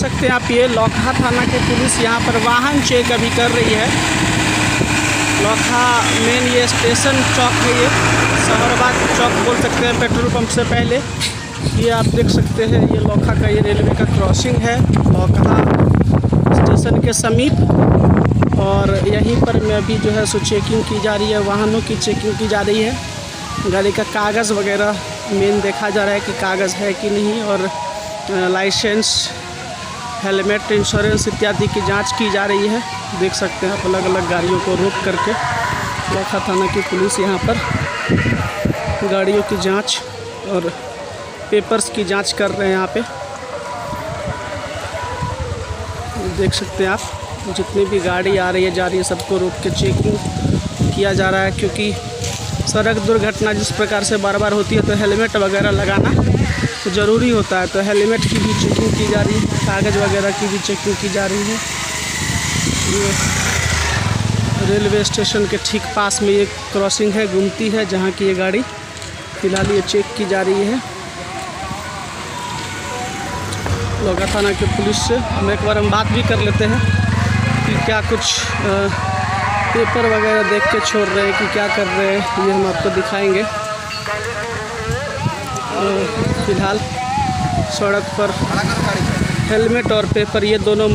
सकते हैं आप, ये लोकहा थाना की पुलिस यहाँ पर वाहन चेक अभी कर रही है। लोकहा मेन ये स्टेशन चौक है, ये शहरबाग चौक बोल सकते हैं, पेट्रोल पंप से पहले। ये आप देख सकते हैं, ये लोकहा का ये रेलवे का क्रॉसिंग है लोकहा स्टेशन के समीप। और यहीं पर में अभी जो है सो चेकिंग की जा रही है, वाहनों की चेकिंग की जा रही है। गाड़ी का कागज़ वगैरह मेन देखा जा रहा है कि कागज़ है कि नहीं, और लाइसेंस, हेलमेट, इंश्योरेंस इत्यादि की जांच की जा रही है। देख सकते हैं आप अलग अलग गाड़ियों को रोक करके लोकहा थाना की पुलिस यहाँ पर गाड़ियों की जांच और पेपर्स की जांच कर रहे हैं। यहाँ पे देख सकते हैं आप, जितनी भी गाड़ी आ रही है जा रही है सबको रोक के चेकिंग किया जा रहा है, क्योंकि सड़क दुर्घटना जिस प्रकार से बार बार होती है तो हेलमेट वगैरह लगाना तो ज़रूरी होता है। तो हेलमेट की भी चेकिंग की जा रही है, कागज़ वगैरह की भी चेकिंग की जा रही है। ये रेलवे स्टेशन के ठीक पास में ये क्रॉसिंग है, गुमती है, जहाँ की ये गाड़ी फ़िलहाल ये चेक की जा रही है लोकहा थाना के पुलिस से। हम एक बार बात भी कर लेते हैं कि क्या कुछ पेपर वगैरह देख के छोड़ रहे हैं कि क्या कर रहे हैं, ये हम आपको दिखाएंगे। फ़िलहाल सड़क पर हेलमेट और पेपर ये दोनों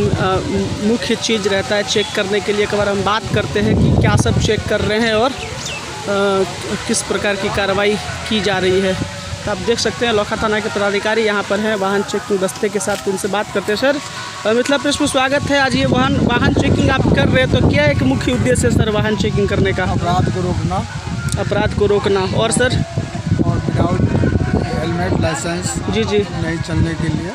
मुख्य चीज़ रहता है चेक करने के लिए। एक बार हम बात करते हैं कि क्या सब चेक कर रहे हैं और किस प्रकार की कार्रवाई की जा रही है। तो आप देख सकते हैं लोकहा थाना के पदाधिकारी यहाँ पर हैं, वाहन चेकिंग दस्ते के साथ। उनसे बात करते हैं। सर, मिथिला प्रेस में स्वागत है। आज ये वाहन चेकिंग आप कर रहे हैं, तो क्या एक मुख्य उद्देश्य है सर वाहन चेकिंग करने का? अपराध को रोकना। अपराध को रोकना। और सर? और विदाउट हेलमेट लाइसेंस जी नहीं चलने के लिए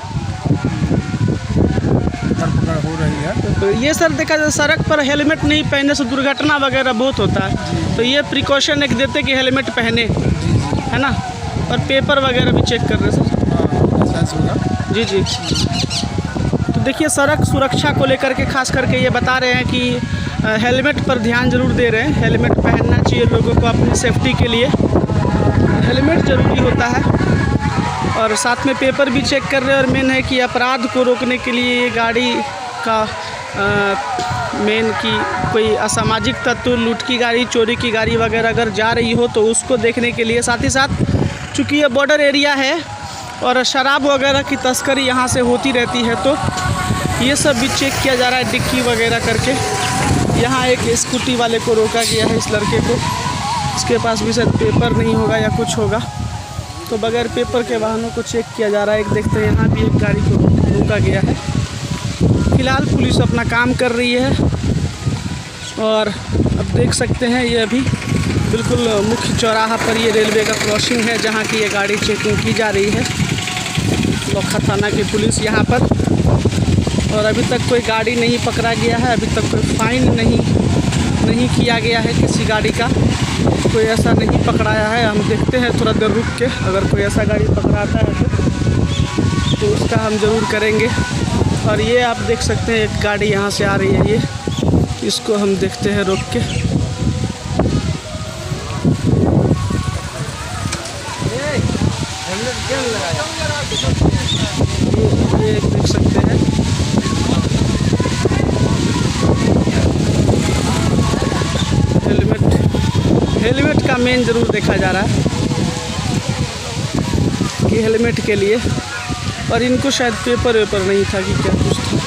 धरपकड़ हो रही है। तो ये सर देखा जाए, सड़क पर हेलमेट नहीं पहनने से दुर्घटना वगैरह बहुत होता है, तो ये प्रिकॉशन एक देते कि हेलमेट पहने, है ना? और पेपर वगैरह भी चेक कर रहे हैं सर? लाइसेंस होगा। जी। तो देखिए, सड़क सुरक्षा को लेकर के खास करके ये बता रहे हैं कि हेलमेट पर ध्यान ज़रूर दे रहे हैं। हेलमेट पहनना चाहिए लोगों को अपनी सेफ्टी के लिए, हेलमेट ज़रूरी होता है। और साथ में पेपर भी चेक कर रहे हैं। और मेन है कि अपराध को रोकने के लिए ये गाड़ी का मेन की कोई असामाजिक तत्व लूट की गाड़ी, चोरी की गाड़ी वगैरह अगर जा रही हो तो उसको देखने के लिए, साथ ही साथ चूँकि ये बॉर्डर एरिया है और शराब वगैरह की तस्करी यहाँ से होती रहती है, तो ये सब भी चेक किया जा रहा है डिक्की वगैरह करके। यहाँ एक स्कूटी वाले को रोका गया है, इस लड़के को। इसके पास भी शायद पेपर नहीं होगा या कुछ होगा, तो बगैर पेपर के वाहनों को चेक किया जा रहा है। एक देखते हैं, यहाँ भी एक गाड़ी को रोका गया है। फ़िलहाल पुलिस अपना काम कर रही है। और अब देख सकते हैं, ये अभी बिल्कुल मुख्य चौराहा पर ये रेलवे का क्रॉसिंग है, जहाँ की ये गाड़ी चेकिंग की जा रही है लोकहा थाना की पुलिस यहाँ पर। और अभी तक कोई गाड़ी नहीं पकड़ा गया है, अभी तक कोई फाइन नहीं किया गया है किसी गाड़ी का, कोई ऐसा नहीं पकड़ाया है। हम देखते हैं थोड़ा देर रुक के, अगर कोई ऐसा गाड़ी पकड़ाता है तो उसका हम ज़रूर करेंगे। और ये आप देख सकते हैं, एक गाड़ी यहाँ से आ रही है, ये इसको हम देखते हैं रोक के। ये देख सकते हैं, हेलमेट का मेन ज़रूर देखा जा रहा है कि हेलमेट के लिए। और इनको शायद पेपर वेपर नहीं था कि क्या कुछ था।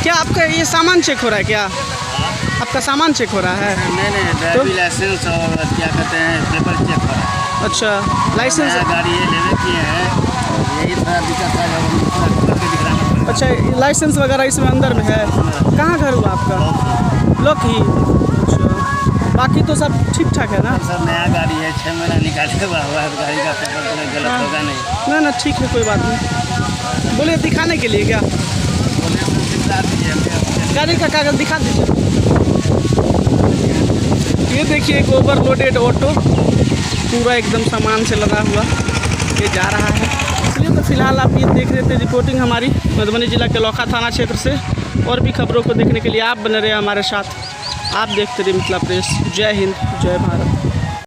क्या आपका ये सामान चेक हो रहा है? क्या आपका सामान चेक हो रहा है? नहीं, ड्राइविंग लाइसेंस और क्या कहते हैं पेपर चेक हो रहा है। अच्छा, लाइसेंस गाड़ी ये लेने की है, यही थोड़ा दिक्कत था। अच्छा, लाइसेंस वगैरह इसमें अंदर में है? कहाँ घर हुआ आपका? लोकही। अच्छा, बाकी तो सब ठीक ठाक है ना? सर नया गाड़ी है, 6 महीना निकाले हुआ है, गाड़ी का पेपर तो गलत होगा नहीं। ना ठीक है, कोई बात नहीं। बोले दिखाने के लिए क्या? गाड़ी का कागज़ दिखा दीजिए। ये देखिए, एक ओवरलोडेड ऑटो पूरा एकदम सामान से लदा हुआ ये जा रहा है। इसलिए तो फिलहाल आप ये देख रहे थे रिपोर्टिंग हमारी मधुबनी जिला के लोकहा थाना क्षेत्र से। और भी खबरों को देखने के लिए आप बने रहे हमारे साथ। आप देखते रहिए मिथिला प्रेस। जय हिंद, जय भारत।